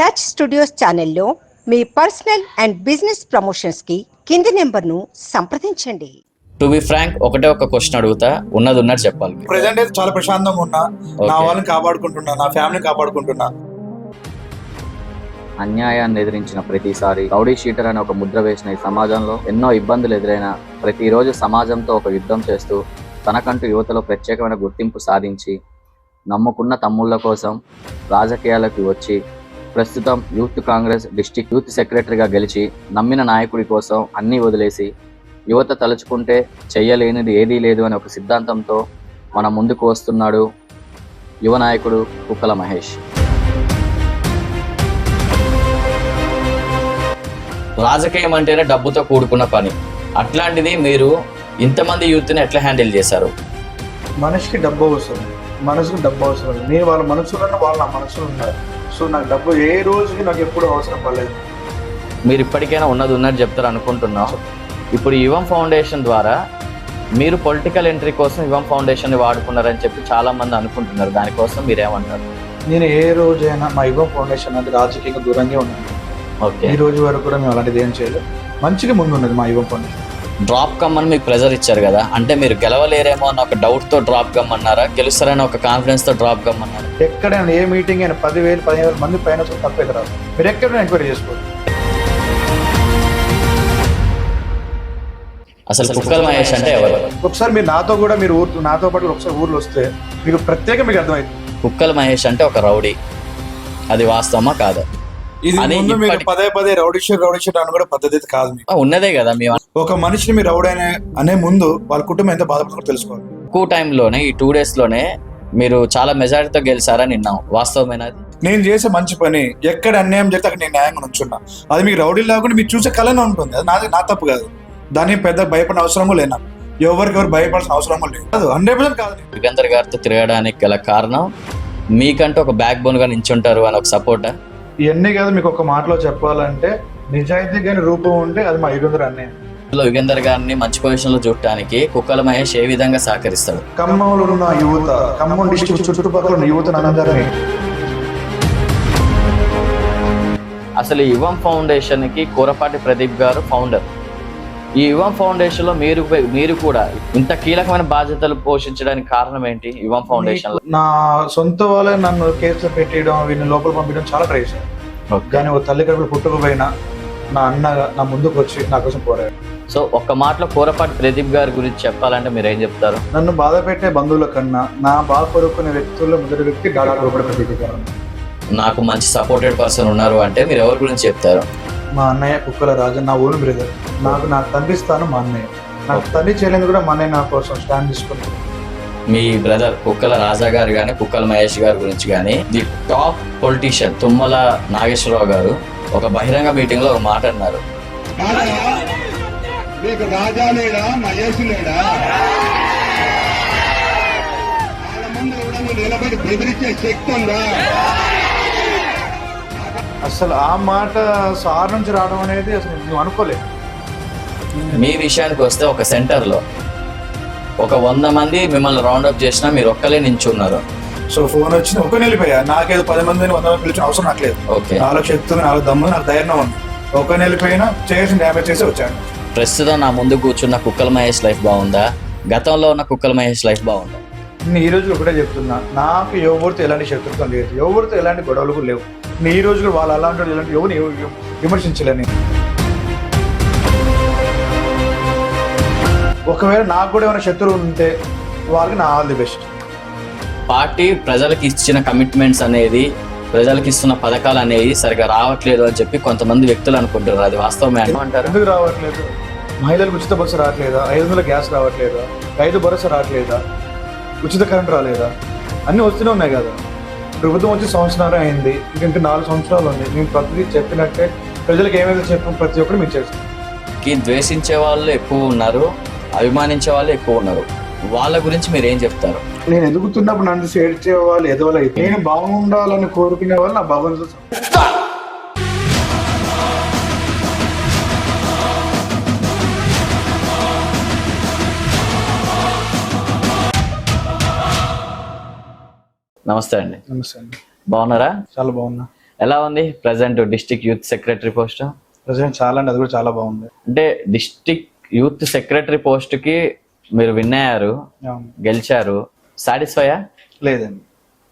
Touch studios ఛానల్లో మీ personal and business promotions కి కింది నెంబర్ను సంప్రదించండి. టు బి ఫ్రాంక్, ఒకటే ఒక క్వశ్చన్ అడుగుతా, ఉన్నది ఉన్నట్టు చెప్పాలి. ప్రెసెంట్ అయితే చాలా ప్రశాంతంగా ఉన్నా, నా వాళ్ళని కాపాడుకుంటున్నా, నా ఫ్యామిలీని కాపాడుకుంటున్నా. అన్యాయాన్ని ఎదిరించిన ప్రతిసారి రౌడీ షీటర్ అనే ఒక ముద్ర వేసిన ఈ సమాజంలో ఎన్నో ఇబ్బందులు ఎదురైనా ప్రతిరోజు సమాజంతో ఒక యుద్ధం చేస్తూ తనకంటూ యువతలో ప్రత్యేకమైన గుర్తింపు సాధించి నమ్ముకున్న తమ్ముళ్ళ కోసం రాజకీయాలకు వచ్చి ప్రస్తుతం యూత్ కాంగ్రెస్ డిస్ట్రిక్ట్ యూత్ సెక్రటరీగా గెలిచి నమ్మిన నాయకుడి కోసం అన్నీ వదిలేసి యువత తలుచుకుంటే చెయ్యలేనిది ఏదీ లేదు అనే ఒక సిద్ధాంతంతో మన ముందుకు వస్తున్నాడు యువ నాయకుడు కుక్కల మహేష్. రాజకీయం అంటేనే డబ్బుతో కూడుకున్న పని. అట్లాంటిది మీరు ఇంతమంది యూత్ని ఎట్లా హ్యాండిల్ చేశారు? మనిషికి డబ్బు అవసరం, మనసుకు డబ్బు అవసరం. నేను వాళ్ళ మనసులో వాళ్ళు నా మనసులో ఉన్నారు. సో నాకు డబ్బు ఏ రోజుకి నాకు ఎప్పుడు అవసరం పడలేదు. మీరు ఇప్పటికైనా ఉన్నది ఉన్నట్టు చెప్తారు అనుకుంటున్నాం. ఇప్పుడు యువం ఫౌండేషన్ ద్వారా మీరు పొలిటికల్ ఎంట్రీ కోసం యువం ఫౌండేషన్ని వాడుకున్నారని చెప్పి చాలా మంది అనుకుంటున్నారు. దానికోసం మీరేమంటారు? నేను ఏ రోజైనా మా యువం ఫౌండేషన్ అది రాజకీయంగా దూరంగా ఉన్నాను. ఓకే, ఈ రోజు వరకు కూడా మేము అలాంటిది ఏం చేయలేదు. మంచిగా ముందు ఉన్నది మా యువం ఫౌండేషన్. డ్రాప్ కమ్మని మీకు ప్రెజర్ ఇచ్చారు కదా, అంటే మీరు గెలవలేరేమో అన్న ఒక డౌట్తో డ్రాప్ కమ్మన్నారా, గెలుస్తారని ఒక కాన్ఫిడెన్స్తో డ్రాప్ కమ్మన్నారా? ఎక్కడైనా ఏ మీటింగ్ అయినా 10,000 15,000 మంది పైన తప్పైతే రాదు. మీరు ఎక్కడైనా ఎంక్వైరీ చేసుకోండి. అసలు కుక్కల మహేష్ అంటే ఎవరు? ఒకసారి మీరు నాతో పాటు ఒకసారి ఊర్లో వస్తే మీకు ప్రత్యేకంగా మీకు అర్థమైంది. కుక్కల మహేష్ అంటే ఒక రౌడీ, అది వాస్తవమా కాదా? పదే రౌడీ షీట్ అని కూడా పద్ధతి కాదు. ఉన్నదే కదా మేము ఒక మనిషిని మీరు రౌడీ అనే ముందు వాళ్ళ కుటుంబం ఎంత బాధపడుతుందో తెలుసుకోవాలి. తక్కువ టైంలోనే ఈ 2 days లోనే మీరు చాలా మెజారిటీతో గెలిచారని విన్నాం. వాస్తవమేనా? నేను చేసే మంచి పని ఎక్కడ అన్యాయం చేస్తే అక్కడ నేను న్యాయంగా నుంచున్నా. అది మీకు రౌడీ లేకుండా మీరు చూసే కళనే ఉంటుంది. అది నా తప్పు కాదు. దాన్ని పెద్ద భయపడిన అవసరమూ లేనా, ఎవరికెవరు భయపడాల్సిన అవసరమూ లేదు. 100% కాదు. యుగంధర్ గారితో తిరగడానికి గల కారణం మీకంటూ ఒక బ్యాక్ బోన్ గా నించుంటారు అని ఒక సపోర్ట్. ఇవన్నీ కాదు, మీకు ఒక మాటలో చెప్పాలంటే నిజాయితీ కానీ రూపం ఉంటే అది మా యుగంధర్ అన్నే. యుగంధర్ గారిని మంచి పొజిషన్ లో చూడటానికి కుక్కల మహేష్ ఏ విధంగా సహకరిస్తాడు? ఖమ్మంలో ఉన్న యువత, ఖమ్మం డిస్ట్రిక్ట్ చుట్టుపక్కల ఉన్న యువత అందరినీ. అసలు ఈ యువం ఫౌండేషన్ కి కూరపాటి ప్రదీప్ గారు ఫౌండర్. ఈ యువం ఫౌండేషన్ లో మీరు కూడా ఇంత కీలకమైన బాధ్యతలు పోషించడానికి కారణం ఏంటి? యువం ఫౌండేషన్ లో నా సొంత వాళ్ళే నన్ను కేసులో పెట్టడం, వీళ్ళని లోపల పంపించడం చాలా ట్రై చేశాను. కానీ ఒక తల్లి కడుపులు పుట్టుకుపోయినా నా అన్నగా నా ముందుకు వచ్చి నా కోసం పోరాడు. సో ఒక్క మాటలో కూరపాటి ప్రదీప్ గారి గురించి చెప్పాలంటే మీరు ఏం చెప్తారు? నన్ను బాధ పెట్టే బంధువుల కన్నా నా బాధ కొరుకునే వ్యక్తుల్లో మొదటి వ్యక్తి డాక్టర్ కూరపాటి ప్రదీప్ గారు. నాకు మంచి సపోర్టెడ్ పర్సన్ ఉన్నారు అంటే మీరు ఎవరి గురించి చెప్తారు? మా అన్నయ్య కుక్కల రాజన్, నా ఓన్ బ్రదర్. నాకు తండ్రి స్థానం మా అన్నయ్య. నాకు తండ్రి చేయలేదు కూడా మా అన్నయ్య నా కోసం స్టాండ్ తీసుకున్నాను. మీ బ్రదర్ కుక్కల రాజా గారు కానీ కుక్కల మహేష్ గారి గురించి కానీ the top politician Tummala Nageswararao గారు ఒక బహిరంగ మీటింగ్ లో ఒక మాట అన్నారు. మీకు రాజా లేడా, మహేష్ లేడా? వాళ్ళ ముందు కూడా నిలబడి బెదిరించే శక్తి ఉందా? అసలు ఆ మాట సార్ నుంచి రావడం అనేది అసలు నువ్వు అనుకోలేదు. మీ విషయానికి వస్తే ఒక సెంటర్ లో ఒక 100 మంది మిమ్మల్ని రౌండప్ చేసినా మీరు ఒక్కలే నించున్నారు. సో ఫోన్ వచ్చి ఒక్క నిలిపోయా. నాకేదో 10 మందిని 100 మంది పిలిచిన అవసరం నాకు లేదు. ఓకే, నాలుగు శక్తులు, నాలుగు దమ్ము, నాకు ధైర్యం ఉంది. ఒక్క నిలిపోయినా చేసి డ్యామేజ్ చేసి వచ్చాను. ప్రస్తుతం నా ముందు కూర్చున్న కుక్కల మహేష్ లైఫ్ బాగుందా, గతంలో ఉన్న కుక్కల మహేష్ లైఫ్ బాగుందా? నేను ఈ రోజు ఒకటే చెప్తున్నా, నాకు ఎవరితో ఎలాంటి శత్రుత్వం లేదు, ఎవరితో ఎలాంటి గొడవలు కూడా లేవు. నేను ఈ రోజు కూడా వాళ్ళు అలాంటి ఇలాంటి ఎవరిని విమర్శించలేని. ఒకవేళ నాకు కూడా ఏమైనా శత్రువు ఉంటే వాళ్ళకి నా ఆల్ ది బెస్ట్. పార్టీ ప్రజలకు ఇచ్చిన కమిట్మెంట్స్ అనేది, ప్రజలకు ఇస్తున్న పథకాలు అనేవి సరిగా రావట్లేదు అని చెప్పి కొంతమంది వ్యక్తులు అనుకుంటున్నారు. అది వాస్తవమే అంటారు? ఎందుకు రావట్లేదు? మహిళలకు ఉచిత బస్సు రావట్లేదా? 500 గ్యాస్ రావట్లేదా? 5 భరోసా రావట్లేదా? ఉచిత కరెంట్ రాలేదా? అన్నీ వస్తూనే ఉన్నాయి కదా. ప్రభుత్వం వచ్చి 1 సంవత్సరం అయింది, ఇంక 4 సంవత్సరాలు ఉంది. మేము ప్రతిదీ చెప్పినట్టే ప్రజలకు ఏమైతే చెప్పాం ప్రతి ఒక్కరు మేము చేస్తాం. ద్వేషించే వాళ్ళు ఎక్కువ ఉన్నారు, అభిమానించే వాళ్ళు ఎక్కువ ఉన్నారు. వాళ్ళ గురించి మీరు ఏం చెప్తారు? నేను ఎదుగుతున్నప్పుడు నన్ను చేర్చే వాళ్ళు ఎదవలైతే, నేను బాగుండాలని కోరుకునే వాళ్ళు నా భగవంతుడు. నమస్తే అండి. నమస్తే అండి. బాగున్నారా? చాలా బాగున్నా. ఎలా ఉంది present district youth secretary post? President చాలా అండి, అది కూడా చాలా బాగుంది. అంటే డిస్ట్రిక్ట్ యూత్ సెక్రటరీ పోస్ట్ కి మీరు విన్ అయ్యారు, అవును. గెలిచారు, సాటిస్ఫైయా? లేదండి,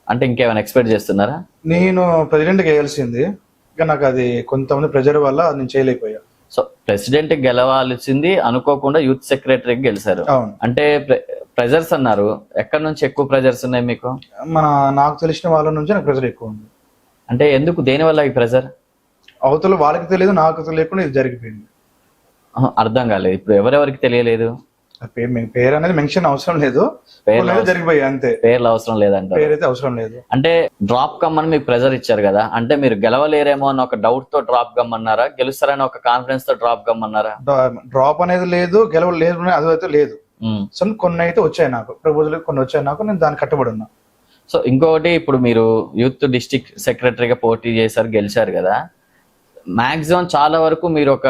అంటే ఇంకేమైనా ఎక్స్పెక్ట్ చేస్తున్నారా? నేను ప్రెసిడెంట్ వేయాల్సింది, ఇంకా నాకు అది కొంతమంది ప్రెజర్ వల్ల అది నేను చేయలేకపోయా. సో ప్రెసిడెంట్ గెలవాల్సింది అనుకోకుండా యూత్ సెక్రటరీకి గెలిచారు. అవును. అంటే ప్రెజర్స్ అన్నారు, ఎక్కడి నుంచి ఎక్కువ ప్రెజర్స్ ఉన్నాయి మీకు? నాకు తెలిసిన వాళ్ళ నుంచి నాకు ప్రెజర్ ఎక్కువ ఉంది. అంటే ఎందుకు, దేని వల్ల ఈ ప్రెజర్? అవతల వాళ్ళకి తెలియదు, నాకు తెలియకుండా ఇది జరిగిపోయింది. అర్థం కాలేదు. ఇప్పుడు ఎవరెవరికి తెలియలేదు? పేరు అనేది మెన్షన్ అవసరం లేదు, జరిగిపోయాయి అంతే. పేర్లు అవసరం లేదంట, పేరైతే అవసరం లేదు. అంటే డ్రాప్ కమ్మని మీకు ప్రెజర్ ఇచ్చారు కదా, అంటే మీరు గెలవలేరేమో అని ఒక డౌట్ తో డ్రాప్ గమ్మన్నారా, గెలుస్తారని ఒక కాన్ఫిడెన్స్ తో డ్రాప్ గమ్మన్నారా? డ్రాప్ అనేది లేదు, గెలవలేదు అది అయితే లేదు. సో కొన్ని అయితే వచ్చాయి నాకు, ప్రపోజల్ కొన్ని వచ్చాయి నాకు, నేను దాన్ని కట్టుబడి ఉన్నా. సో ఇంకొకటి, ఇప్పుడు మీరు యూత్ డిస్ట్రిక్ట్ సెక్రటరీగా పోటీ చేశారు, గెలిచారు కదా, మాక్సిమం చాలా వరకు మీరు ఒక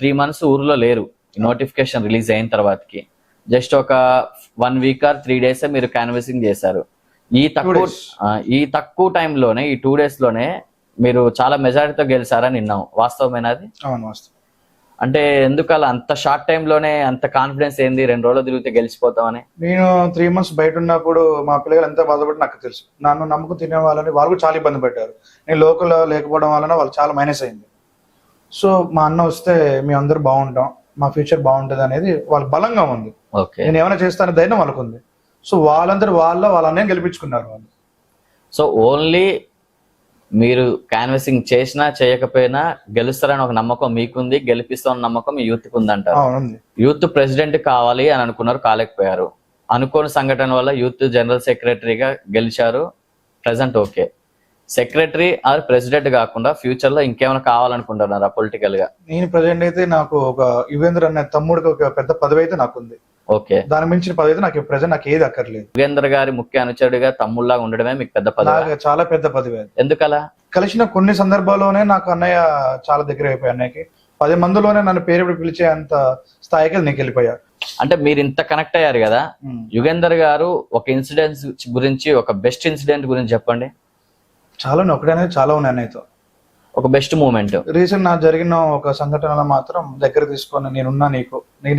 3 months ఊర్లో లేరు. నోటిఫికేషన్ రిలీజ్ అయిన తర్వాతకి జస్ట్ ఒక 1 week or 3 days మీరు క్యాన్వసింగ్ చేశారు. ఈ తక్కువ టైంలోనే, ఈ 2 days లోనే మీరు చాలా మెజారిటీతో గెలిచారని విన్నాం. వాస్తవమేనా అది? అవును, వాస్తవం. అంటే ఎందుకు అలా అంత షార్ట్ టైం లోనే అంత కాన్ఫిడెన్స్ ఏంది, 2 రోజులు తిరిగితే గెలిచిపోతామని? నేను 3 months బయట ఉన్నప్పుడు మా పిల్లలు ఎంత బాధపడి నాకు తెలుసు. నన్ను నమ్ముకుని తినే వాళ్ళని వాళ్ళు కూడా చాలా ఇబ్బంది పెట్టారు. నేను లోకల్ లేకపోవడం వలన వాళ్ళు చాలా మైనస్ అయింది. సో మా అన్న వస్తే మీ అందరూ బాగుంటాం, మా ఫ్యూచర్ బాగుంటుంది అనేది వాళ్ళకి బలంగా ఉంది. నేను ఏమైనా చేస్తానే ధైర్యం వాళ్ళకు ఉంది. సో వాళ్ళందరూ వాళ్ళ అన్నయ్య గెలిపించుకున్నారు వాళ్ళు. సో ఓన్లీ మీరు క్యాన్వసింగ్ చేసినా చేయకపోయినా గెలుస్తారని ఒక నమ్మకం మీకుంది, గెలిపిస్తామన్న నమ్మకం మీ యూత్ కు ఉందంటారు. యూత్ ప్రెసిడెంట్ కావాలి అని అనుకున్నారు, కాలేకపోయారు. అనుకోని సంఘటన వల్ల యూత్ జనరల్ సెక్రటరీగా గెలిచారు, present okay. Secretary or president కాకుండా ఫ్యూచర్ లో ఇంకేమైనా కావాలనుకుంటున్నారా పొలిటికల్ గా? నేను ప్రెసిడెంట్ అయితే నాకు ఒక యుగేంద్ర అనే తమ్ముడికి ఒక పెద్ద పదవి అయితే నాకు ఉంది. ఓకే, దాని మించిన పదవి అయితే నాకు ప్రెసెంట్ నాకు ఏది అక్కర్లేదు. యుగేంద్ర గారి ముఖ్య అనుచరుడిగా తమ్ముళ్లాగా ఉండడమే మీకు పెద్ద పదవి? చాలా పెద్ద పదవి. ఎందుకలా? కలిసిన కొన్ని సందర్భాల్లోనే నాకు అన్నయ్య చాలా దగ్గర అయిపోయి, అన్నయ్యకి 10 మందిలోనే నన్ను పేరు పిలిచే అంత స్థాయికి నీకు వెళ్ళిపోయా. అంటే మీరు ఇంత కనెక్ట్ అయ్యారు కదా, యుగేందర్ గారు ఒక ఇన్సిడెంట్ గురించి, ఒక బెస్ట్ ఇన్సిడెంట్ గురించి చెప్పండి. చాలా ఒకటనే చాలా ఉన్నాయి అన్నయ్యతో. ఒక బెస్ట్ మూమెంట్ రీసెంట్ నాకు జరిగిన ఒక సంఘటనలో మాత్రం దగ్గర తీసుకొని, నేనున్నా నీకు, నేను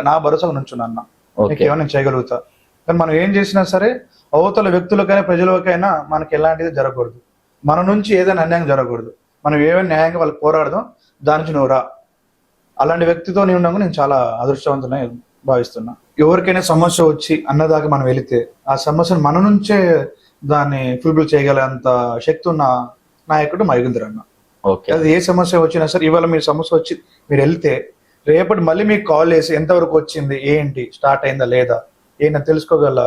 నా భరోసాగా నుంచున్నా అన్న, నీకు ఏమైనా నేను చేయగలుగుతా. కానీ మనం ఏం చేసినా సరే అవతల వ్యక్తులకైనా ప్రజలకైనా మనకి ఎలాంటిది జరగకూడదు, మన నుంచి ఏదైనా అన్యాయం జరగకూడదు. మనం ఏమైనా న్యాయంగా వాళ్ళకి పోరాడదాం, దాని నుంచి నువ్వు రా. అలాంటి వ్యక్తితో నేను ఉన్నాక నేను చాలా అదృష్టవంతున్నా భావిస్తున్నా. ఎవరికైనా సమస్య వచ్చి అన్నదాకా మనం వెళితే ఆ సమస్యను మన నుంచే దాన్ని ఫుల్ఫిల్ చేయగలంత శక్తి ఉన్న నాయకుడు మా యుగేంద్ర అన్న. అది ఏ సమస్య వచ్చినా సరే, ఇవాళ మీరు సమస్య వచ్చి మీరు వెళ్తే రేపటి మళ్ళీ మీకు కాల్ చేసి ఎంతవరకు వచ్చింది, ఏంటి, స్టార్ట్ అయిందా లేదా ఏమైనా తెలుసుకోగల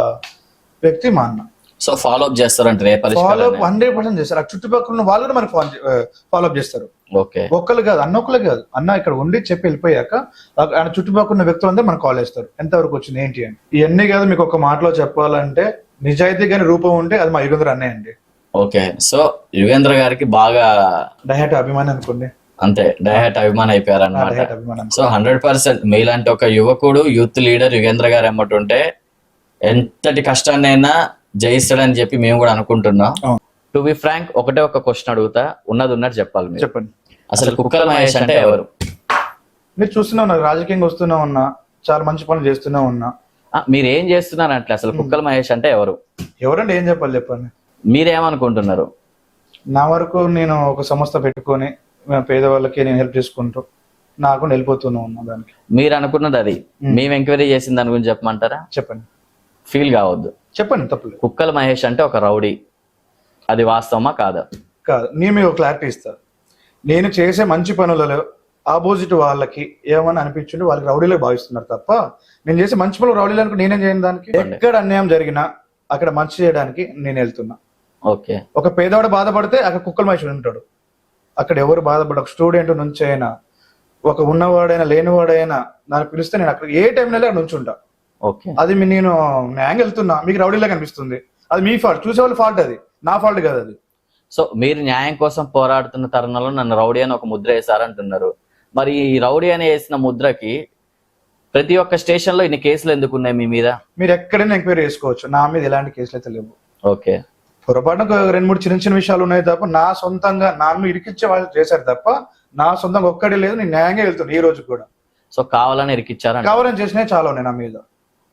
వ్యక్తి మా అన్న. సో ఫాలో అప్ చేస్తారంటే 100% చేస్తారు. ఆ చుట్టుపక్కల ఉన్న వాళ్ళు కూడా మనకి ఫాలో అప్ చేస్తారు. ఒక్కరు కాదు, ఒక్కరు కాదు, అన్న ఇక్కడ ఉండి చెప్పి వెళ్ళిపోయాక ఆయన చుట్టుపక్కల ఉన్న వ్యక్తులందరూ మనకు కాల్ చేస్తారు, ఎంతవరకు వచ్చింది ఏంటి అని. ఇవన్నీ కాదు, మీకు ఒక మాటలో చెప్పాలంటే నిజాయితీ గాని రూపం ఉంటే అది మా యుగేంద్ర అన్నే అండి. ఓకే, సో యుగేంద్ర గారికి బాగా డైహార్ట్ అభిమానం అనుకోండి, అంతే, డైహార్ట్ అభిమానం అయిపోయారు అన్నమాట. సో 100% మీలాంటి ఒక యువకుడు, యూత్ లీడర్ యుగేంద్ర గారు ఏమంటుంటే ఎంతటి కష్టాన్నైనా జయిస్తాడని చెప్పి మేము కూడా అనుకుంటున్నాం. టు బి ఫ్రాంక్, ఒకటే ఒక క్వశ్చన్ అడుగుతా, ఉన్నది ఉన్నట్టు చెప్పాలి మీరు. చెప్పండి. అసలు కుక్కల మహేష్ అంటే ఎవరు? మీరు చూస్తూనే ఉన్నారు, రాజకీయంగా వస్తూనే ఉన్నా, చాలా మంచి పనులు చేస్తూనే ఉన్నా. మీరు ఏం చేస్తున్నారు అంటే అసలు కుక్కల మహేష్ అంటే ఎవరు? ఎవరంటే ఏం చెప్పాలి చెప్పండి. మీరేమనుకుంటున్నారు? నా వరకు నేను ఒక సంస్థ పెట్టుకొని పేదవాళ్ళకి నేను హెల్ప్ చేసుకుంటూ నాకు వెళ్ళిపోతూనే ఉన్నా. దానికి మీరు అనుకున్నది అది, మేము ఎంక్వైరీ చేసిన దాని గురించి చెప్పమంటారా? చెప్పండి. ఫీల్ కావద్దు, చెప్పండి, తప్పలేదు. కుక్కల మహేష్ అంటే ఒక రౌడీ, అది వాస్తవమా కాదా? కాదు, నేను మీకు క్లారిటీ ఇస్తా. నేను చేసే మంచి పనులలో ఆపోజిట్ వాళ్ళకి ఏమని అనిపించుంటే వాళ్ళకి రౌడీలో భావిస్తున్నారు తప్ప, నేను చేసే మంచి పనులు రౌడీలు అనుకుంటే నేనేం చేయను. దానికి ఎక్కడ అన్యాయం జరిగినా అక్కడ మంచి చేయడానికి నేను వెళ్తున్నా. ఓకే, ఒక పేదవాడు బాధపడితే అక్కడ కుక్కల మహేష్ ఉంటాడు. అక్కడ ఎవరు బాధపడ, ఒక స్టూడెంట్ నుంచి అయినా, ఒక ఉన్నవాడైనా లేనివాడైనా నన్ను పిలిస్తే నేను అక్కడ ఏ టైంలో అక్కడ నుంచి ఉంటా. అది నేను న్యాయంగా వెళ్తున్నా, మీకు రౌడీలా కనిపిస్తుంది, అది మీ ఫాల్ట్, చూసేవాళ్ళ ఫాల్ట్, అది నా ఫాల్ట్ కాదు అది. సో మీరు న్యాయం కోసం పోరాడుతున్న తరుణంలో నన్ను రౌడీ అని ఒక ముద్ర వేశారంటున్నారు. మరి ఈ రౌడీ అని వేసిన ముద్రకి ప్రతి ఒక్క స్టేషన్ లో ఇన్ని కేసులు ఎందుకు ఉన్నాయి మీ మీద? మీరు ఎక్కడైనా ఎంక్వైరీ చేసుకోవచ్చు, నా మీద ఎలాంటి కేసులు అయితే లేవు. ఓకే, పొరపాటున ఒక 2-3 చిన్న చిన్న విషయాలు ఉన్నాయి తప్ప నా సొంతంగా నన్ను ఇరికిచ్చే వాళ్ళు చేశారు తప్ప నా సొంతంగా ఒక్కడే లేదు. నేను న్యాయంగా వెళ్తున్నాను ఈ రోజు కూడా. సో కావాలని ఇరికిచ్చారా? కావాలని చేసినవి చాలా ఉన్నాయి నా మీద.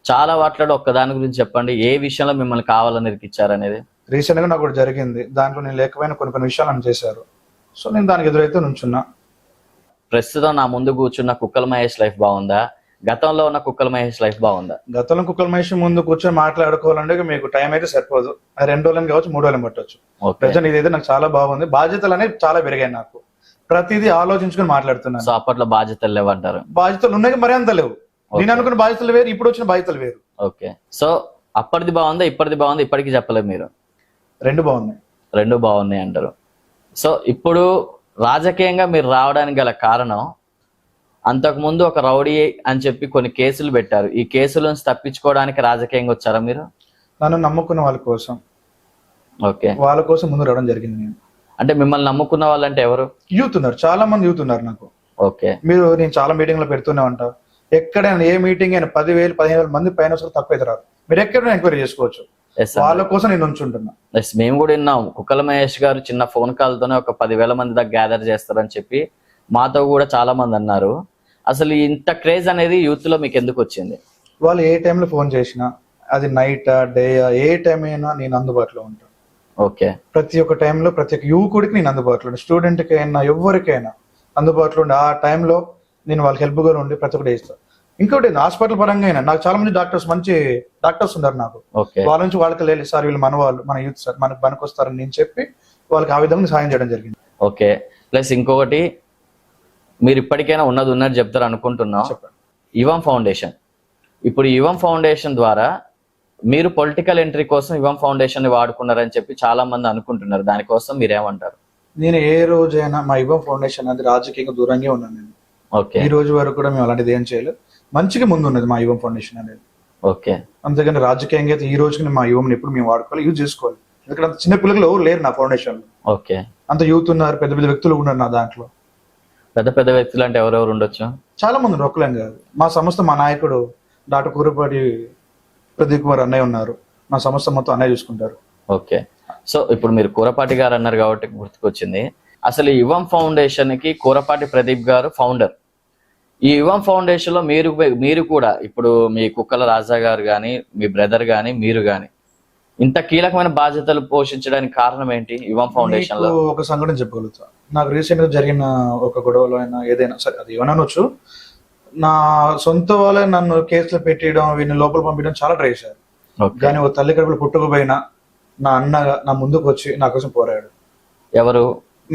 చాలా వాటిలో ఒక్కదాని గురించి చెప్పండి, ఏ విషయంలో మిమ్మల్ని కావాలని ఇరికిచ్చారు అనేది. రీసెంట్ గా నాకు ఒకటి జరిగింది, దాంట్లో నేను లేకపోయినా కొన్ని విషయాలు నన్ను చేశారు. సో నేను దానికి ఎదురైతే నుంచున్నా. ప్రస్తుతం నా ముందు కూర్చున్న కుక్కల మహేష్ లైఫ్ బాగుందా, గతంలో ఉన్న కుక్కల మహేష్ లైఫ్ బాగుందా? గతంలో కుక్కల మహేష్ ముందు కూర్చొని మాట్లాడుకోవాలంటే మీకు టైం అయితే సరిపోదు. 2 రోజులని కావచ్చు, 3 రోజులని పట్టవచ్చు. ప్రజెంట్ ఇదైతే నాకు చాలా బాగుంది. బాధ్యతలు అనేవి చాలా పెరిగాయి నాకు. ప్రతిదీ ఆలోచించుకొని మాట్లాడుతున్నాను. సో అప్పట్లో బాధ్యతలు లేవంటారు? బాధ్యతలు ఉన్నాయి, మరి అంత లేవు. నేను అనుకున్న బాధ్యతలు వేరు, ఇప్పుడు వచ్చిన బాధ్యతలు వేరు. ఓకే. సో అప్పటిది బాగుందా, ఇప్పటిది బాగుందా? ఇప్పటికీ చెప్పలేదు మీరు. 2 బాగున్నాయి. 2 బాగున్నాయి అంటారు. సో ఇప్పుడు రాజకీయంగా మీరు రావడానికి గల కారణం, అంతకుముందు ఒక రౌడీ అని చెప్పి కొన్ని కేసులు పెట్టారు. ఈ కేసుల నుంచి తప్పించుకోవడానికి రాజకీయంగా వచ్చారా మీరు? నన్ను నమ్ముకున్న వాళ్ళ కోసం, ఓకే, వాళ్ళ కోసం ముందు రావడం జరిగింది. నేను అంటే మిమ్మల్ని నమ్ముకున్న వాళ్ళంటే ఎవరు? యూత్ ఉన్నారు, చాలా మంది యూత్ ఉన్నారు నాకు. ఓకే. నేను చాలా మీటింగ్లో పెడుతూనే ఉంటా. ఎక్కడైనా ఏ మీటింగ్ అయినా 10,000 15,000 మంది పైన తక్కువ అయితే రాదు. మీరు ఎక్కడైనా ఎంక్వైరీ చేసుకోవచ్చు. వాళ్ళ కోసం నేను ఉంచుంటున్నా. మేము కూడా విన్నాం, కుక్కల మహేష్ గారు చిన్న ఫోన్ కాల్ తోనే ఒక 10,000 మంది దాకా గ్యాదర్ చేస్తారని చెప్పి మాతో కూడా చాలా మంది అన్నారు. అసలు ఇంత క్రేజ్ అనేది యూత్ లో మీకు ఎందుకు వచ్చింది? వాళ్ళు ఏ టైంలో ఫోన్ చేసినా, అది నైటా డేయా, ఏ టైం అయినా నేను అందుబాటులో ఉంటాను. ఓకే. ప్రతి ఒక్క టైంలో ప్రతి ఒక్క యువకుడికి నేను అందుబాటులో ఉంటాను. స్టూడెంట్కి అయినా ఎవరికైనా అందుబాటులో ఉండి ఆ టైంలో నేను వాళ్ళకి హెల్ప్గా ఉండి ప్రతి ఒక్కటి చేస్తాను. ఇంకోటి హాస్పిటల్ పరంగా అయినా నాకు చాలా మంది డాక్టర్స్, మంచి డాక్టర్స్ ఉన్నారు నాకు. వాళ్ళ నుంచి వాళ్ళకి లేదు సార్, వీళ్ళు మన వాళ్ళు, మన యూత్ సార్, మనకు పనికొస్తారని నేను చెప్పి వాళ్ళకి ఆ విధంగా సాయం చేయడం జరిగింది. ఓకే. ప్లస్ ఇంకొకటి, మీరు ఇప్పటికైనా ఉన్నది చెప్తారు అనుకుంటున్నాం. యువం ఫౌండేషన్, ఇప్పుడు యువం ఫౌండేషన్ ద్వారా మీరు పొలిటికల్ ఎంట్రీ కోసం యువం ఫౌండేషన్ ని వాడుకున్నారని చెప్పి చాలా మంది అనుకుంటున్నారు. దానికోసం మీరేమంటారు? నేను ఏ రోజైనా మా యువం ఫౌండేషన్ అది రాజకీయంగా దూరంగా ఉన్నాను నేను. ఓకే. ఈ రోజు వరకు కూడా మేము అలాంటిది ఏం చేయలేదు. మంచిగా ముందు ఉన్నది మా యువం ఫౌండేషన్ అనేది. ఓకే. అంతేగాని రాజకీయంగా అయితే ఈ రోజుకి మా యువం ఎప్పుడు మేము వాడుకోవాలి, యూజ్ చేసుకోవాలి. ఎందుకంటే అంత చిన్న పిల్లలు ఎవరు లేరు నా ఫౌండేషన్ లో. ఓకే. అంత యూత్ ఉన్నారు, పెద్ద పెద్ద వ్యక్తులు ఉన్నారు నా దాంట్లో. పెద్ద పెద్ద వ్యక్తులు అంటే ఎవరెవరు ఉండొచ్చు? చాలా మంది ఉన్నారు, ఒక్కలేం కాదు. మా సంస్థ, మా నాయకుడు డాక్టర్ కూరపాటి ప్రదీప్ కుమార్ అన్నయ్య ఉన్నారు. మా సంస్థ మొత్తం అన్నయ్య చూసుకుంటారు. ఓకే. సో ఇప్పుడు మీరు కూరపాటి గారు అన్నారు కాబట్టి గుర్తుకొచ్చింది, అసలు ఈ యువం ఫౌండేషన్ కి కూరపాటి ప్రదీప్ గారు ఫౌండర్. ఈ యువం ఫౌండేషన్ లో మీరు కూడా ఇప్పుడు మీ కుక్కల రాజా గారు కానీ, మీ బ్రదర్ కానీ, మీరు కానీ ఇంత కీలకమైన బాధ్యతలు పోషించడానికి కారణం ఏంటి? యువం ఫౌండేషన్ లో ఒక సంఘటన చెప్పగలుగుతా. నాకు రీసెంట్ గా జరిగిన ఒక గొడవలో అయినా ఏదైనా సరే, అది ఏమనొచ్చు, నా సొంత వాళ్ళే నన్ను కేసులో పెట్టడం, వీళ్ళని లోపల పంపించడం చాలా ట్రై చేశారు. కానీ ఒక తల్లి కడుపులో పుట్టుకుపోయినా నా అన్నగా నా ముందుకు వచ్చి నా కోసం పోరాడు. ఎవరు?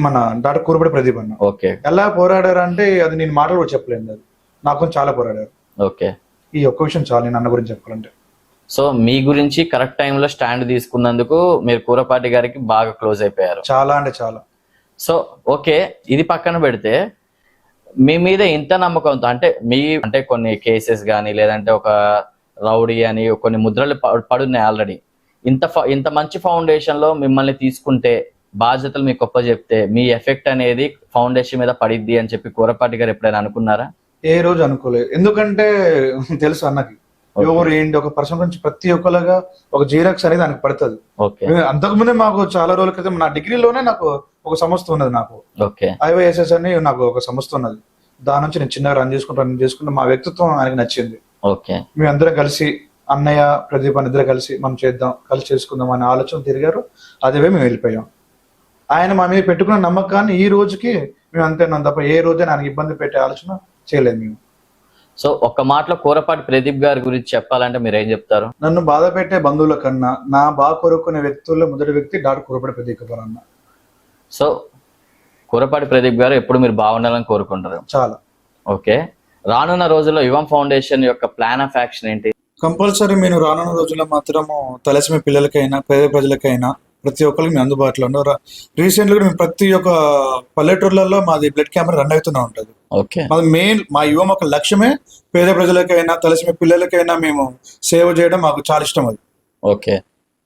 మన డాక్టర్ కూరపాటి ప్రదీప్ అన్న. ఓకే. ఎలా పోరాడారు అంటే అది నేను మాటలు కూడా చెప్పలేదు. అది నాకు చాలా పోరాడారు. ఓకే. ఈ ఒక్క విషయం చాలు నేను అన్న గురించి చెప్పాలంటే. సో మీ గురించి కరెక్ట్ టైంలో స్టాండ్ తీసుకున్నందుకు మీరు కూరపాటి గారికి బాగా క్లోజ్ అయిపోయారు. చాలా అంటే చాలా. సో ఓకే, ఇది పక్కన పెడితే మీ మీద ఇంత నమ్మకంతో, అంటే కొన్ని కేసెస్ కానీ లేదంటే ఒక రౌడీ అని కొన్ని ముద్రలు పడున్నాయి ఆల్రెడీ. ఇంత మంచి ఫౌండేషన్ లో మిమ్మల్ని తీసుకుంటే, బాధ్యతలు మీకు గొప్ప చెప్తే మీ ఎఫెక్ట్ అనేది ఫౌండేషన్ మీద పడిద్ది అని చెప్పి కూరపాటి గారు ఎప్పుడైనా అనుకున్నారా? ఏ రోజు అనుకోలేదు. ఎందుకంటే తెలుసు అన్నకి ఎవరు ఏంటి, ఒక పర్సన్ గురించి ప్రతి ఒక్కలాగా ఒక జీరాక్స్ అనేది దానికి పడుతుంది. అంతకుముందే మాకు చాలా రోజుల క్రితం నా డిగ్రీలోనే నాకు ఒక సంస్థ ఉన్నది. నాకు IYSS అని నాకు ఒక సంస్థ ఉన్నది. దాని నుంచి నేను చిన్నగా రన్ చేసుకుంటా మా వ్యక్తిత్వం ఆయనకి నచ్చింది. మేము అందరం కలిసి, అన్నయ్య ప్రదీప్ అని ఇద్దరు కలిసి మనం చేద్దాం, కలిసి చేసుకుందాం అనే ఆలోచన తిరిగారు. అదే మేము వెళ్ళిపోయాం. ఆయన మా మీద పెట్టుకున్న నమ్మకాన్ని ఈ రోజుకి మేము అంతేన్నాం తప్ప ఏ రోజైనా ఆయనకి ఇబ్బంది పెట్టే ఆలోచన చేయలేదు మేము. సో ఒక్క మాటలో కూరపాటి ప్రదీప్ గారి గురించి చెప్పాలంటే మీరు ఏం చెప్తారు? నన్ను బాధ పెట్టే బంధువుల కన్నా నా బాగా కోరుకునే వ్యక్తుల్లో మొదటి వ్యక్తి డాక్టర్ కూరపాటి ప్రదీప్ గారు అన్న. సో కూరపాటి ప్రదీప్ గారు ఎప్పుడు మీరు బాగుండాలని కోరుకుంటారు? చాలా. ఓకే. రానున్న రోజుల్లో యువం ఫౌండేషన్ యొక్క ప్లాన్ ఆఫ్ యాక్షన్ ఏంటి? కంపల్సరీ నేను రానున్న రోజుల్లో మాత్రము తలసిమి పిల్లలకైనా, పేద ప్రజలకైనా ప్రతి ఒక్కరికి మేము అందుబాటులో ఉన్నారు. రీసెంట్ గా మేము ప్రతి ఒక్క పల్లెటూర్లలో మాది బ్లడ్ క్యాంప్ రన్ అవుతూనే ఉంటుంది. మాది మెయిన్, మా యువం ఒక లక్ష్యమే పేద ప్రజలకైనా, తలసిమి పిల్లలకైనా మేము సేవ చేయడం మాకు చాలా ఇష్టం. అది ఓకే.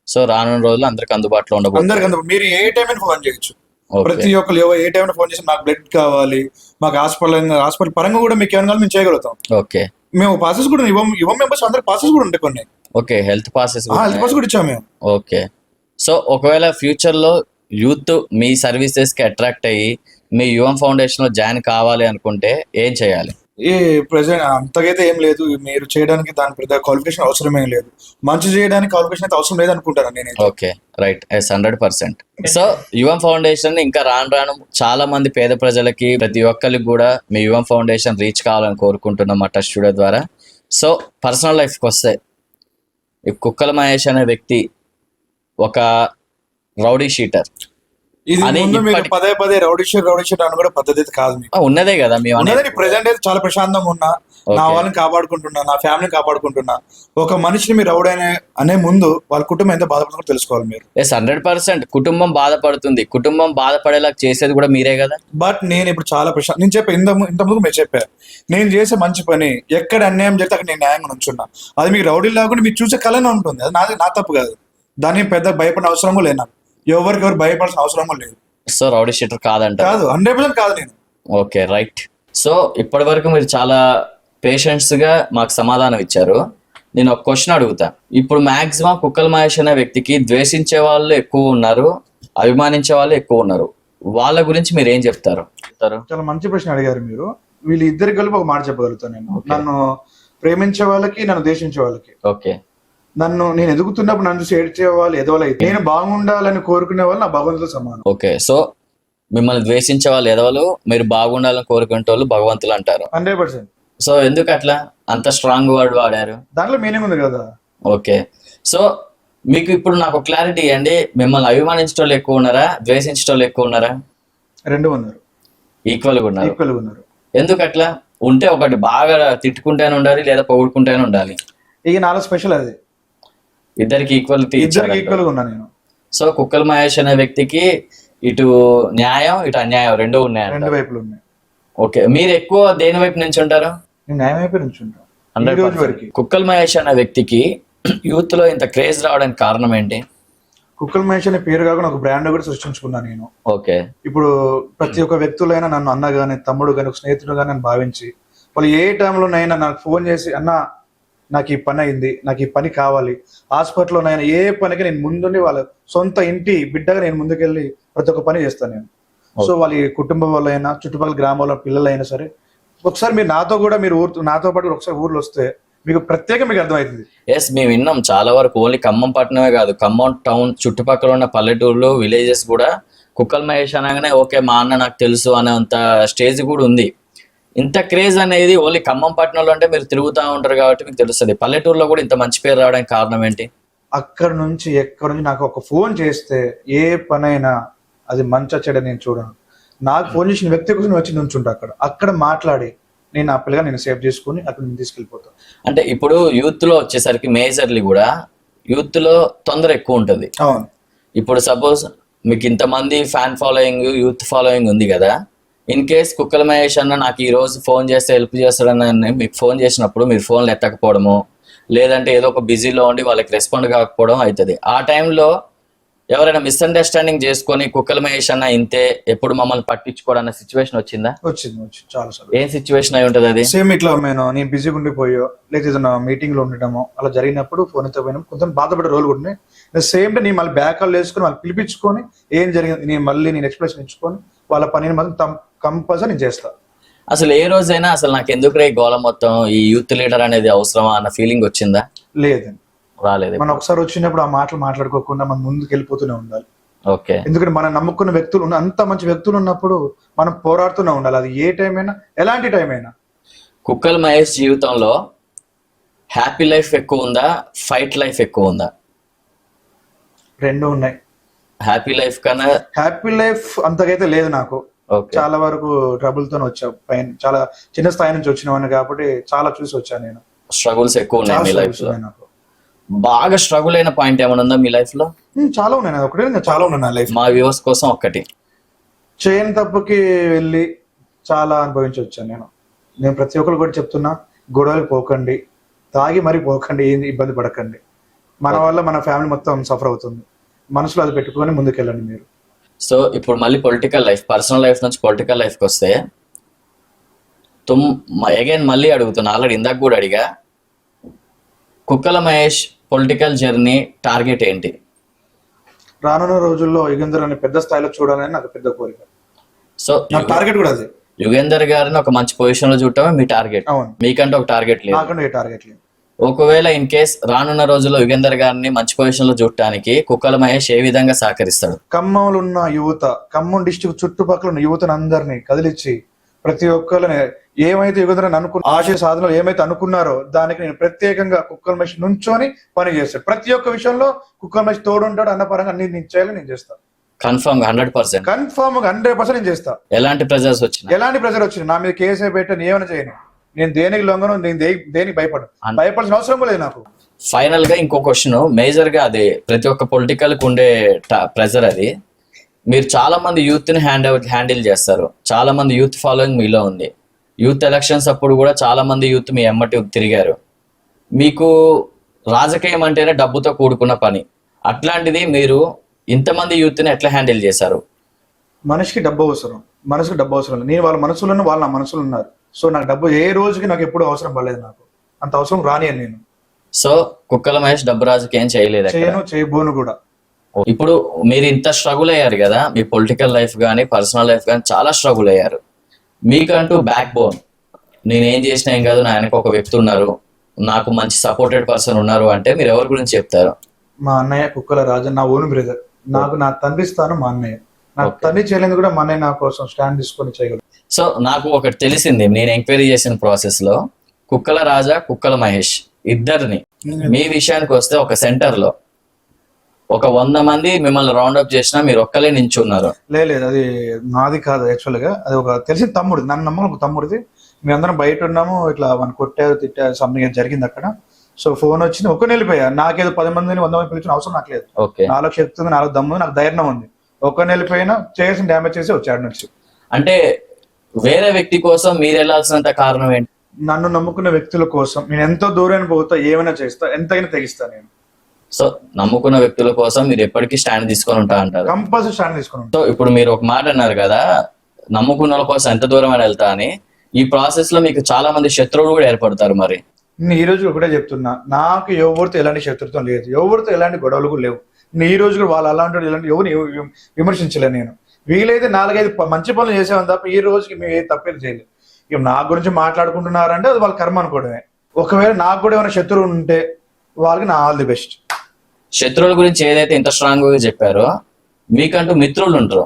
సో రానున్న రోజుల్లో అందరికి అందుబాటులో ఉండబోతుంది. అందరికి మీరు ఏ టైం ఫోన్ చేయొచ్చు. ప్రతి ఒక్కరు ఏ టైం ఫోన్ చేసి మాకు బ్లడ్ కావాలి, మాకు హాస్పిటల్ పరంగా కూడా మీకు ఏమైనా మేము చేయగలుగుతాం. ఓకే. మేము పాసెస్ కూడా యువం మెంబర్స్ అందరికి పాసెస్ కూడా ఉంటాయి కొన్ని. ఓకే. హెల్త్ పాసెస్ కూడా ఇచ్చాము మేము. ఓకే. సో ఒకవేళ ఫ్యూచర్లో యూత్ మీ సర్వీసెస్కి అట్రాక్ట్ అయ్యి మీ యువం ఫౌండేషన్లో జాయిన్ కావాలి అనుకుంటే ఏం చేయాలి? ఈ ప్రెసెంట్ అంతకైతే ఏం లేదు, మీరు చేయడానికి దాని పెద్ద క్వాలిఫికేషన్ అవసరం ఏం లేదు. మంచి చేయడానికి క్వాలిఫికేషన్ అయితే అవసరం లేదు అనుకుంటాను నేను. Okay, right, 100%. సో యువం ఫౌండేషన్ ఇంకా రాను రాను చాలా మంది పేద ప్రజలకి, ప్రతి ఒక్కరికి కూడా మీ యువం ఫౌండేషన్ రీచ్ కావాలని కోరుకుంటున్నాం మా టచ్ స్టూడియో ద్వారా. సో పర్సనల్ లైఫ్కి వస్తే, ఈ కుక్కల మహేష్ అనే వ్యక్తి ఒక రౌడీ షీటర్ ఇది అని ముందు మీరు ఇప్పటి- పదే రౌడీ షీట్ అని కూడా పద్ధతి అయితే కాదు మీకు. ఉన్నదే కదా మేము ఉన్నదని ప్రెసెంట్ అయితే చాలా ప్రశాంతంగా ఉన్నా, నా Okay. వాళ్ళని కాపాడుకుంటున్నా, నా ఫ్యామిలీని కాపాడుకుంటున్నా. ఒక మనిషిని మీరు రౌడీ అనే ముందు వాళ్ళ కుటుంబం ఎంత బాధపడుతుందో తెలుసుకోవాలి మీరు. 100% కుటుంబం బాధపడుతుంది. కుటుంబం బాధపడేలా చేసేది కూడా మీరే కదా. బట్ నేను ఇప్పుడు చాలా నేను చెప్పా ఇంత ముందు మీరు చెప్పారు, నేను చేసే మంచి పని ఎక్కడ అన్యాయం చేస్తే అక్కడ నేను న్యాయంగా ఉంచున్నా. అది మీకు రౌడీ లేకుండా మీరు చూసే కళనే ఉంటుంది. అది నా తప్పు కాదు. దాన్ని పెద్ద భయపడిన అవసరం కూడా లేదు నాకు. ఎవరు భయపడాల్సిన అవసరం కూడా లేదు. సో రౌడీ షీటర్ కాదంట. కాదు, 100% కాదు నేను. Okay, right. సో ఇప్పటి వరకు మీరు చాలా పేషెంట్స్ గా మాకు సమాధానం ఇచ్చారు. నేను ఒక క్వశ్చన్ అడుగుతా. ఇప్పుడు మాక్సిమం కుక్కల మహేష్ అనే వ్యక్తికి ద్వేషించే వాళ్ళు ఎక్కువ ఉన్నారు, అభిమానించే వాళ్ళు ఎక్కువ ఉన్నారు. వాళ్ళ గురించి మీరు ఏం చెప్తారు? చాలా మంచి ప్రశ్న అడిగారు మీరు. వీళ్ళు ఇద్దరు కలిపి ఒక మాట చెప్పగలుగుతాను నేను. నన్ను ప్రేమించే వాళ్ళకి, నన్ను ద్వేషించే వాళ్ళకి. ఓకే, నేను ఎదుగుతున్నప్పుడు నన్ను చూసి ఏడ్చే వాళ్ళు ఎదవలైతే, నేను బాగుండాలని కోరుకునే వాళ్ళు నా భగవంతుతో సమానం. ఓకే. సో మిమ్మల్ని ద్వేషించే వాళ్ళు ఎదవలు, మీరు బాగుండాలని కోరుకునే వాళ్ళు భగవంతులు అంటారు. 100%. సో ఎందుకు అట్లా అంత స్ట్రాంగ్ వర్డ్ వాడారు? దాంట్లో మీనింగ్ ఉంది కదా. ఓకే. సో మీకు ఇప్పుడు నాకు క్లారిటీ ఇవ్వండి, మిమ్మల్ని అభిమానించే వాళ్ళు ఎక్కువ ఉన్నారా, ద్వేషించే వాళ్ళు ఎక్కువ ఉన్నారా? రెండు ఉన్నారు, ఈక్వల్గా ఉన్నారు. ఈక్వల్ ఉన్నారు. ఎందుకు అట్లా? ఉంటే ఒకటి బాగా తిట్టుకుంటేనే ఉండాలి, లేదా పొగుడుకుంటేనే ఉండాలి. ఇక నాలో స్పెషల్ అది, ఇద్దరికి ఈక్వాలిటీ ఇద్దరికి ఈక్వల్ గా ఉన్నా నేను. సో కుక్కల మహేష్ అనే వ్యక్తికి ఇటు న్యాయం ఇటు అన్యాయం రెండు ఉన్నాయి. రెండు వైపులు ఉన్నాయి. ఓకే, మీరు ఎక్కువ దేని వైపు నుంచి ఉంటారు? నేను న్యాయం వైపు నుంచి ఉంటాను. ఈ రోజు వరకు కుక్కల మహేష్ అనే వ్యక్తికి యూత్ లో ఇంత క్రేజ్ రావడానికి కారణం ఏంటి? కుక్కల మహేష్ అనే పేరు కాకుండా ఒక బ్రాండ్ కూడా సృష్టించుకున్నాను నేను. ఓకే. ఇప్పుడు ప్రతి ఒక్క వ్యక్తులైనా నన్ను అన్న గాని, తమ్ముడు గాని, ఒక స్నేహితుడు గాని నన్ను భావించి, వాళ్ళు ఏ టైంలోనైనా నాకు ఫోన్ చేసి, అన్న నాకు ఈ పని అయింది, నాకు ఈ పని కావాలి, హాస్పిటల్లోనైనా ఏ పనికి నేను ముందుండి వాళ్ళ సొంత ఇంటి బిడ్డగా నేను ముందుకెళ్ళి ప్రతి ఒక్క పని చేస్తాను నేను. సో వాళ్ళ కుటుంబం వాళ్ళైనా, చుట్టుపక్కల గ్రామాల పిల్లలైనా సరే, ఒకసారి మీరు నాతో కూడా, మీరు నాతో పాటు ఒకసారి ఊర్లో వస్తే మీకు ప్రత్యేకంగా మీకు అర్థమవుతుంది. ఎస్, మేము విన్నాం చాలా వరకు. ఓన్లీ ఖమ్మం పట్టణమే కాదు, ఖమ్మం టౌన్ చుట్టుపక్కల ఉన్న పల్లెటూర్లు, విలేజెస్ కూడా కుక్కల మహేష్ అనగానే ఓకే మా అన్న నాకు తెలుసు అనేంత స్టేజ్ కూడా ఉంది. ఇంత క్రేజ్ అనేది ఓన్లీ ఖమ్మం పట్టణంలో అంటే మీరు తిరుగుతూ ఉంటారు కాబట్టి మీకు తెలుస్తుంది. పల్లెటూరులో కూడా ఇంత మంచి పేరు రావడానికి కారణం ఏంటి? అక్కడ నుంచి ఎక్కడ నుంచి నాకు ఒక ఫోన్ చేస్తే ఏ పనైనా అది మంచి చెడు నేను చూడను. నాకు ఫోన్ చేసిన వ్యక్తి కోసం వచ్చి నుంచుంటా అక్కడ మాట్లాడి నేను ఆ పిల్లగా నేను సేవ్ చేసుకుని అక్కడ నేను తీసుకెళ్ళిపోతాను. అంటే ఇప్పుడు యూత్ లో వచ్చేసరికి మేజర్లీ కూడా యూత్ లో తొందర ఎక్కువ ఉంటుంది. అవును. ఇప్పుడు సపోజ్ మీకు ఇంతమంది ఫ్యాన్ ఫాలోయింగ్, యూత్ ఫాలోయింగ్ ఉంది కదా, ఇన్ కేస్ కుక్కల మహేష్ అన్న నాకు ఈ రోజు ఫోన్ చేస్తే హెల్ప్ చేస్తాడని మీకు ఫోన్ చేసినప్పుడు మీరు ఫోన్లు ఎత్తకపోవడము, లేదంటే ఏదో ఒక బిజీలో ఉండి వాళ్ళకి రెస్పాండ్ కాకపోవడం అవుతుంది. ఆ టైంలో ఎవరైనా మిస్అండర్స్టాండింగ్ చేసుకొని కుక్కల మహేష్ అన్న ఇంతే ఎప్పుడు మమ్మల్ని పట్టించుకోవడం అన్న సిచ్యువేషన్ వచ్చిందా? వచ్చింది చాలా సార్లు. ఏం సిచ్యువేషన్ అయి ఉంటుంది అది? సేమ్ ఇట్లా నేను బిజీగా ఉండిపోయో, లేదా ఏదైనా మీటింగ్ లో ఉండటమో అలా జరిగినప్పుడు ఫోన్ ఎత్త పోయినా కొంచెం బాధపడే రోజులు కూడా ఉన్నాయి. సేమ్ డే నేను మళ్ళీ బ్యాక్ కాల్ వేసుకొని వాళ్ళు పిలిపించుకొని ఏం జరిగింది నేను ఎక్స్ప్రెషన్ ఇచ్చుకొని వాళ్ళ పనిని మాత్రం కంపల్సరీ నేను చేస్తా. అసలు ఏ రోజైనా అసలు నాకు ఎందుకు రే గోళ మొత్తం ఈ యూత్ లీడర్ అనేది అవసరమా అన్న ఫీలింగ్ వచ్చిందా? లేదండి, రాలేదు. మనం ఒకసారి వచ్చినప్పుడు ఆ మాటలు మాట్లాడుకోకుండా మనం ముందుకు వెళ్ళిపోతూనే ఉండాలి. ఓకే. ఎందుకంటే మనం నమ్ముకున్న వ్యక్తులు అంత మంచి వ్యక్తులు ఉన్నప్పుడు మనం పోరాడుతూనే ఉండాలి. అది ఏ టైం అయినా, ఎలాంటి టైం అయినా. కుక్కల మహేష్ జీవితంలో హ్యాపీ లైఫ్ ఎక్కువ ఉందా, ఫైట్ లైఫ్ ఎక్కువ ఉందా? రెండు ఉన్నాయి. హ్యాపీ లైఫ్ కన్నా హ్యాపీ లైఫ్ అంతకైతే లేదు నాకు. చాలా వరకు ట్రబుల్ తోనే వచ్చా. పైన చాలా చిన్న స్థాయి నుంచి వచ్చినవాడిని కాబట్టి చాలా చూసి వచ్చాను నేను. స్ట్రగుల్స్ ఎక్కువ ఉన్నాయి మీ లైఫ్ లో. నాకు బాగా స్ట్రగుల్ అయిన పాయింట్ ఏమైనా ఉందా మీ లైఫ్ లో? చాలా ఉన్నాయి. నాకు ఒకటే చాలా ఉన్నాయి నా లైఫ్. మా వ్యూవర్స్ కోసం ఒక్కటి. చేయని తప్పుకి వెళ్ళి చాలా అనుభవించి వచ్చాను నేను ప్రతి ఒక్కరు కూడా చెప్తున్నా, గొడవలు పోకండి, తాగి మరీ పోకండి, ఏం ఇబ్బంది పడకండి. మన వల్ల మన ఫ్యామిలీ మొత్తం సఫర్ అవుతుంది. మనసులో అది పెట్టుకొని ముందుకెళ్ళండి మీరు. సో ఇప్పుడు మళ్ళీ పొలిటికల్ లైఫ్, పర్సనల్ లైఫ్ నుంచి పొలిటికల్ లైఫ్కి వస్తే అగైన్ మళ్ళీ అడుగుతున్నా, ఆల్రెడీ ఇందాక కూడా అడిగా, కుక్కల మహేష్ పొలిటికల్ జర్నీ టార్గెట్ ఏంటి? రానున్న రోజుల్లో యుగేందర్ అనే పెద్ద స్థాయిలో చూడాలని నాకు పెద్ద కోరిక. సో నా టార్గెట్ కూడా అదే. యుగేందర్ గారిని ఒక మంచి పొజిషన్ లో చూడటమే మీ టార్గెట్. అవును, మీకంటే ఒక టార్గెట్ లేదు. నాకంటే ఏ టార్గెట్ లేదు. ఒకవేళ ఇన్ కేస్ రానున్న రోజుల్లో యుగేందర్ గారిని మంచి పొజిషన్ లో చూడటానికి కుక్కల మహేష్ ఏ విధంగా సహకరిస్తాడు? ఖమ్మంలో ఉన్న యువత, ఖమ్మం డిస్ట్రిక్ట్ చుట్టుపక్కల ఉన్న యువతను అందరినీ కదిలిచ్చి ప్రతి ఒక్కరిని ఏమైతే యుగేందర్ ఆశయ సాధనలో ఏమైతే అనుకున్నారో దానికి నేను ప్రత్యేకంగా కుక్కల మహేష్ నుంచొని పని చేస్తాడు. ప్రతి ఒక్క విషయంలో కుక్కల మహేష్ తోడు ఉంటాడు. అన్న పరంగా అన్ని నేను చేయాలని నేను చేస్తాను. కన్ఫర్మ్ గా 100%. కన్ఫర్మ్ గా 100% నేను చేస్తా. ఎలాంటి ప్రెజర్స్ వచ్చినా, ఎలాంటి ప్రెజర్ వచ్చింది నా మీద కేసే పెట్టని ఏమైనా చేయను. నేను దేనికి లొంగను, నేను దేనికి భయపడాల్సిన అవసరం కూడా లేదు నాకు. ఫైనల్ గా ఇంకో క్వశ్చన్, మేజర్ గా అది ప్రతి ఒక్క పొలిటికల్ కు ఉండే ప్రెజర్. అది మీరు చాలా మంది యూత్ ని హ్యాండిల్ చేస్తారు, చాలా మంది యూత్ ఫాలోయింగ్ మీలో ఉంది. యూత్ ఎలక్షన్స్ అప్పుడు కూడా చాలా మంది యూత్ మీ ఎమ్మటి తిరిగారు. మీకు రాజకీయం అంటేనే డబ్బుతో కూడుకున్న పని. అట్లాంటిది మీరు ఇంతమంది యూత్ ని ఎట్లా హ్యాండిల్ చేశారు? మనిషికి డబ్బు అవసరం, మనసుకి డబ్బు అవసరం లేదు. నేను వాళ్ళ మనసులో, వాళ్ళు నా మనసులో ఉన్నారు. సో నాకు డబ్బు ఏ రోజుకి నాకు ఎప్పుడు అవసరం పడలేదు. నాకు అంత అవసరం రానియను నేను. సో కుక్కల మహేష్ డబ్బు రాజకీయం చేయలేదు, చేయబోను కూడా. ఇప్పుడు మీరు ఇంత స్ట్రగుల్ అయ్యారు కదా, మీ పొలిటికల్ లైఫ్ కానీ పర్సనల్ లైఫ్ కానీ చాలా స్ట్రగుల్ అయ్యారు. మీకంటూ బ్యాక్ బోన్, నేనేం చేసినా ఏం కాదు, నా వెనక ఒక వ్యక్తి ఉన్నారు, నాకు మంచి సపోర్టెడ్ పర్సన్ ఉన్నారు అంటే మీరు ఎవరి గురించి చెప్తారు? మా అన్నయ్య కుక్కల రాజా, నా ఓన్ బ్రదర్. నాకు నా తండ్రి స్థానం మా అన్నయ్య. నా తండ్రి చేయలేదు కూడా మా అన్నయ్య నా కోసం స్టాండ్ తీసుకొని చేయగలరు. సో నాకు ఒకటి తెలిసింది, నేను ఎంక్వైరీ చేసిన ప్రాసెస్ లో కుక్కల రాజా, కుక్కల మహేష్ ఇద్దరిని, మీ విషయానికి వస్తే ఒక సెంటర్ లో ఒక 100 మంది మిమ్మల్ని రౌండప్ చేసినా మీరు ఒక్కలే నించున్నారు. లేదు, అది నాది కాదు. యాక్చువల్ గా అది ఒక తెలిసిన తమ్ముడు, నన్ను నమ్మకం ఒక తమ్ముడిది. మేమందరం బయట ఉన్నాము, ఇట్లా మన కొట్టారు తిట్టారు, సంథింగ్ జరిగింది అక్కడ. సో ఫోన్ వచ్చింది, ఒక్కనే వెళ్ళిపోయా. నాకేదో 10 మందిని 100 మంది పిలిచిన అవసరం నాకు లేదు. నాలో చెప్తుంది, నాలో దమ్ము, నాకు ధైర్యం ఉంది. ఒక్కనే వెళ్ళిపోయినా చేసిన డ్యామేజ్ చేసి వచ్చాడు నుంచి. అంటే వేరే వ్యక్తి కోసం మీరు వెళ్ళాల్సినంత కారణం ఏంటి? నన్ను నమ్ముకున్న వ్యక్తుల కోసం నేను ఎంతో దూరాన్ని పోతా, ఏమైనా చేస్తా, ఎంతైనా తెగిస్తా నేను. సో నమ్ముకున్న వ్యక్తుల కోసం మీరు ఎప్పటికీ స్టాండ్ తీసుకొని ఉంటా అంటారు? కంపల్సరీ స్టాండ్ తీసుకొని ఉంటా. సో ఇప్పుడు మీరు ఒక మాట అన్నారు కదా, నమ్ముకున్న వాళ్ళ కోసం ఎంత దూరం అని వెళ్తా అని. ఈ ప్రాసెస్ లో మీకు చాలా మంది శత్రువులు కూడా ఏర్పడతారు. మరి నేను ఈ రోజు ఒకటే చెప్తున్నా, నాకు ఎవరితో ఎలాంటి శత్రుత్వం లేదు, ఎవరితో ఎలాంటి గొడవలు కూడా లేవు. నేను ఈ రోజు కూడా వాళ్ళు అలాంటి ఇలాంటి ఎవరిని విమర్శించలేదు. నేను వీలైతే 4-5 మంచి పనులు చేసేవాని తప్ప ఈ రోజుకి మేము ఏ తప్పేది చేయలేదు. ఇక నా గురించి మాట్లాడుకుంటున్నారంటే అది వాళ్ళ కర్మ అనుకోవడమే. ఒకవేళ నాకు కూడా ఏమైనా శత్రువు ఉంటే వాళ్ళకి నా ఆల్ ది బెస్ట్. శత్రువుల గురించి ఏదైతే ఇంత స్ట్రాంగ్ గా చెప్పారో, మీకంటూ మిత్రులు ఉంటారు,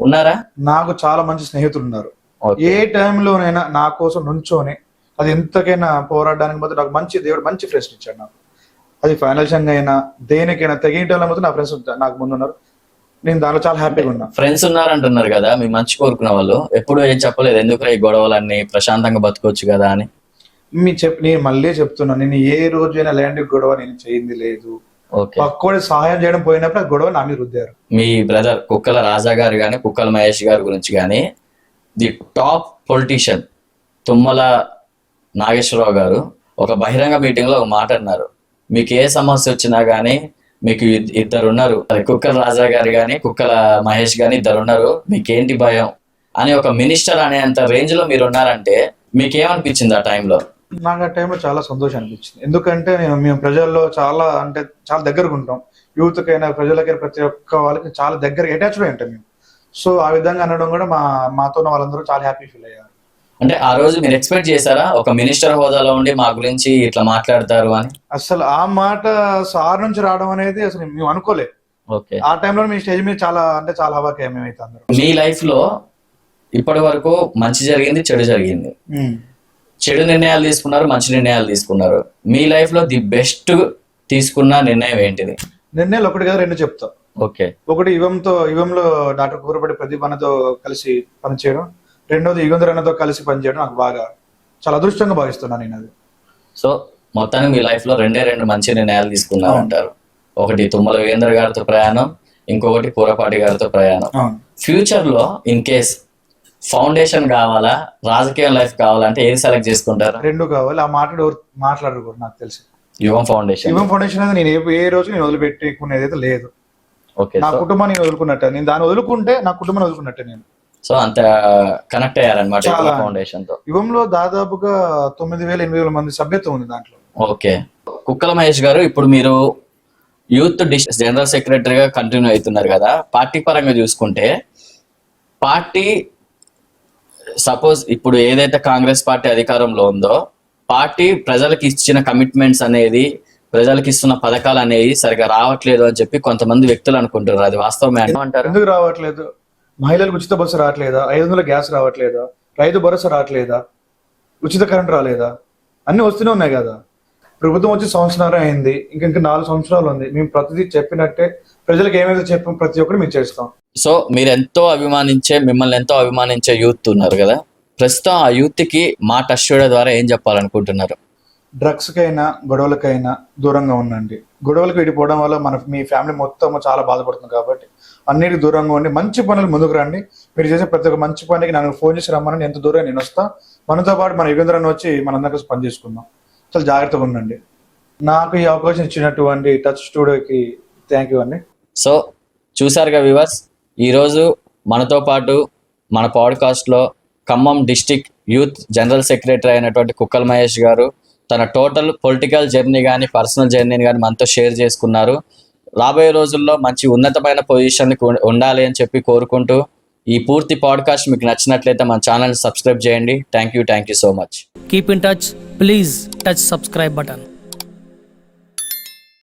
ఉన్నారా? నాకు చాలా మంచి స్నేహితులు ఉన్నారు. ఏ టైంలోనైనా నా కోసం నుంచోని అది ఎంతకైనా పోరాడడానికి మాత్రం నాకు మంచి దేవుడు మంచి ఫ్రెండ్స్ ఇచ్చాడు నాకు. అది ఫైనాన్షియల్ అయినా దేనికైనా తెగేయటంలో మాత్రం నా ఫ్రెండ్స్ నాకు ముందు ఉన్నారు. నేను దానిలో చాలా హ్యాపీగా ఉన్నా. ఫ్రెండ్స్ ఉన్నారంటున్నారు కదా, మీ మంచి కోరుకున్న వాళ్ళు ఎప్పుడు ఏం చెప్పలేదు, ఎందుకు ఈ గొడవలన్నీ, ప్రశాంతంగా బతకొచ్చు కదా అని? నేను మళ్ళీ చెప్తున్నా, నేను ఏ రోజైనా ఎలాంటి గొడవ నేను చేయింది లేదు. పక్కోడి సహాయం చేయడం పోయినప్పుడు ఆ గొడవ నా మీద రుద్దారు. మీ బ్రదర్ కుక్కల రాజా గారు కానీ కుక్కల మహేష్ గారి గురించి కానీ, the top politician Tummala Nageswararao గారు ఒక బహిరంగ మీటింగ్ లో ఒక మాట అన్నారు, మీకు ఏ సమస్య వచ్చినా గానీ మీకు ఇద్దరు ఉన్నారు, కుక్కల రాజా గారు కానీ కుక్కల మహేష్ గాని ఇద్దరు ఉన్నారు, మీకేంటి భయం అని ఒక మినిస్టర్ అనేంత రేంజ్ లో మీరు ఉన్నారంటే మీకేమనిపించింది ఆ టైంలో? నాకు ఆ టైంలో చాలా సంతోషం అనిపించింది. ఎందుకంటే మేము ప్రజల్లో చాలా చాలా దగ్గరగా ఉంటాం. యూత్కైనా ప్రజలకైనా ప్రతి ఒక్క వాళ్ళకి చాలా దగ్గర అటాచ్డ్ ఉంటాం మేము. సో ఆ విధంగా అనడం కూడా మాతో ఉన్న వాళ్ళందరూ చాలా హ్యాపీ ఫీల్ అయ్యారు. అంటే ఆ రోజు మీరు ఎక్స్పెక్ట్ చేశారా ఒక మినిస్టర్ హోదాలో ఉండి మా గురించి ఇట్లా మాట్లాడతారు అని? అసలు ఆ మాట సార్ నుంచి రావడం అనేది అసలు మేము అనుకోలేదు. ఆ టైంలో మీ స్టేజ్ మీద చాలా హవాకే మేమైతే అందరూ. మీ లైఫ్ లో ఇప్పటి వరకు మంచి జరిగింది, చెడు జరిగింది. చెడు నిర్ణయాలు తీసుకున్నారు, మంచి నిర్ణయాలు తీసుకున్నారు. మీ లైఫ్ లో ది బెస్ట్ తీసుకున్న నిర్ణయం ఏంటిది? నిర్ణయాలు ఒకటి కదా 2 చెప్తా. ఒకటి యువంలో డాక్టర్ కూరపడి ప్రదీప్ అన్నతో కలిసి పనిచేయడం, రెండోది యుగంధర్ అన్నతో కలిసి పనిచేయడం నాకు బాగా చాలా అదృష్టంగా భావిస్తున్నాను నేను అది. సో మొత్తానికి మీ లైఫ్ లో 2 మంచి నిర్ణయాలు తీసుకున్నారు అంటారు. ఒకటి తుమ్మల యుగేందర్ గారితో ప్రయాణం, ఇంకొకటి కూరపాటి గారితో ప్రయాణం. ఫ్యూచర్ లో ఇన్ కేస్ ఫౌండేషన్ కావాలా, రాజకీయ లైఫ్ కావాలంటే ఏది సెలెక్ట్ చేసుకుంటారు? 2 కావాలి. ఆ మాట్లాడరు కూడా నాకు తెలిసి. యువం ఫౌండేషన్ అనేది నేను ఏ రోజు నేను వదిలిపెట్టుకునేది లేదు. నా కుటుంబాన్ని నేను వదులుకున్నట్టే, నేను దాన్ని వదులుకుంటే నా కుటుంబాన్ని వదులుకున్నట్టే నేను. సో అంత కనెక్ట్ అయ్యారనమాట ఫౌండేషన్ తో. యువంలో దాదాపుగా 9,000-8,000 మంది సభ్యత్వం ఉంది దాంట్లో. ఓకే. కుక్కల మహేష్ గారు, ఇప్పుడు మీరు యూత్ జనరల్ సెక్రటరీగా కంటిన్యూ అవుతున్నారు కదా. పార్టీ పరంగా చూసుకుంటే పార్టీ సపోజ్ ఇప్పుడు ఏదైతే కాంగ్రెస్ పార్టీ అధికారంలో ఉందో, పార్టీ ప్రజలకు ఇచ్చిన కమిట్మెంట్స్ అనేది, ప్రజలకు ఇస్తున్న పథకాలు అనేవి సరిగా రావట్లేదు అని చెప్పి కొంతమంది వ్యక్తులు అనుకుంటున్నారు. అది వాస్తవమే అంటారు? ఎందుకు రావట్లేదు? మహిళలకు ఉచిత బస్సు రావట్లేదా? 500 గ్యాస్ రావట్లేదా? రైతు భరోసా రావట్లేదా? ఉచిత కరెంట్ రాలేదా? అన్ని వస్తూనే ఉన్నాయి కదా. ప్రభుత్వం వచ్చి సంవత్సరం అయింది, ఇంకా 4 సంవత్సరాలు ఉంది. మేము ప్రతిదీ చెప్పినట్టే ప్రజలకు ఏమైతే చెప్పాం ప్రతి ఒక్కటి మేము చేస్తాం. సో మీరు మిమ్మల్ని ఎంతో అభిమానించే యూత్ ఉన్నారు కదా, ప్రస్తుతం ఆ యూత్ కి మా టచ్ స్టూడియో ద్వారా ఏం చెప్పాలనుకుంటున్నారు? డ్రగ్స్ కైనా గొడవలకైనా దూరంగా ఉండండి. గొడవలకు విడిపోవడం వల్ల మీ ఫ్యామిలీ మొత్తం చాలా బాధపడుతుంది కాబట్టి అన్నిటికి దూరంగా ఉండి మంచి పనులు ముందుకు రండి. మీరు చేసే ప్రతి ఒక్క మంచి పనికి నాకు ఫోన్ చేసి రమ్మని, ఎంత దూరం నేను వస్తా. మనతో పాటు మన యుగేంద్రని వచ్చి మనందరికీ పని చేసుకుందాం. చాలా జాగ్రత్తగా ఉండండి. నాకు ఈ అవకాశం ఇచ్చినటువంటి టచ్ స్టూడియోకి థ్యాంక్ యూ అండి. సో చూసారుగా వ్యూవర్స్, ఈరోజు మనతో పాటు మన పాడ్కాస్ట్లో Khammam district youth general secretary అయినటువంటి కుక్కల మహేష్ గారు తన టోటల్ పొలిటికల్ జర్నీ కానీ పర్సనల్ జర్నీని కానీ మనతో షేర్ చేసుకున్నారు. రాబోయే రోజుల్లో మంచి ఉన్నతమైన పొజిషన్కి ఉండాలి అని చెప్పి కోరుకుంటూ, ఈ పూర్తి పాడ్కాస్ట్ మీకు నచ్చినట్లయితే మన ఛానల్ సబ్స్క్రైబ్ చేయండి. Thank you so much. Keep in touch. Please touch subscribe button.